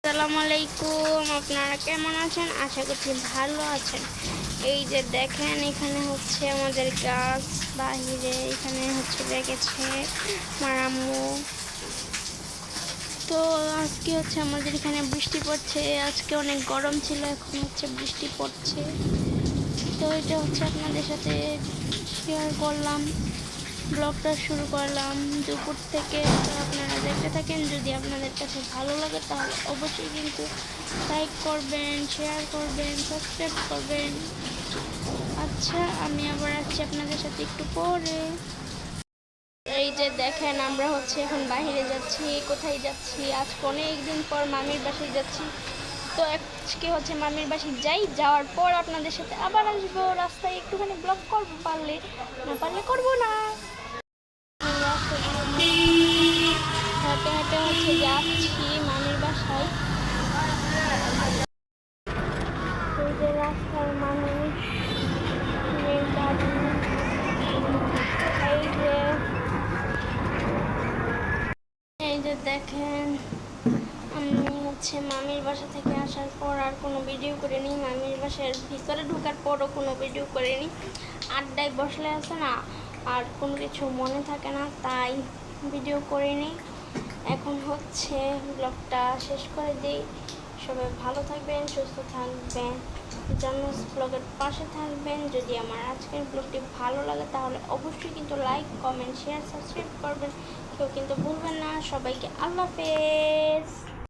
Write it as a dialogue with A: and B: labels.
A: আসসালামু আলাইকুম। আপনারা কেমন আছেন? আশা করছি ভালো আছেন। এই যে দেখেন, এখানে হচ্ছে আমাদের গাছ বাহিরে, এখানে হচ্ছে রেখেছে আমার আম্মু। তো আজকে হচ্ছে আমাদের এখানে বৃষ্টি পড়ছে। আজকে অনেক গরম ছিল, এখন হচ্ছে বৃষ্টি পড়ছে। তো এটা হচ্ছে আপনাদের সাথে শেয়ার করলাম, ব্লগটা শুরু করলাম দুপুর থেকে। তো আপনারা দেখতে থাকেন। যদি আপনাদের কাছে ভালো লাগে তাহলে অবশ্যই কিন্তু লাইক করবেন, শেয়ার করবেন, সাবস্ক্রাইব করবেন। আচ্ছা, আমি আবার আসছি আপনাদের সাথে একটু পরে। এই যে দেখেন, আমরা হচ্ছে এখন বাইরে যাচ্ছি। কোথায় যাচ্ছি? আজকে অনেক দিন পর মামির বাসায় যাচ্ছি। তো আজকে হচ্ছে মামির বাসায় যাই, যাওয়ার পর আপনাদের সাথে আবার আসবো। রাস্তায় একটুখানি ব্লগ করবো, পারলে না পারলে করবো না। হেঁটে হেঁটে হচ্ছে যাচ্ছি মামির বাসায়। এই যে রাস্তার মানুষ, গাড়ি, এই যে দেখেন, আমি হচ্ছে মামির বাসা থেকে আসার পর আর কোনো ভিডিও করিনি। মামির বাসার ভিতরে ঢোকার পরও কোনো ভিডিও করিনি। আড্ডায় বসলে আছে না, আর কোনো কিছু মনে থাকে না, তাই ভিডিও করিনি। এখন হচ্ছে ব্লগটা শেষ করে দিই। সবাই ভালো থাকবেন, সুস্থ থাকবেন, জান্নাত ব্লগের পাশে থাকবেন। যদি আমার আজকের ব্লগটি ভালো লাগে তাহলে অবশ্যই কিন্তু লাইক, কমেন্ট, শেয়ার, সাবস্ক্রাইব করবেন। কেউ কিন্তু ভুলবেন না। সবাইকে আল্লাহ হাফেজ।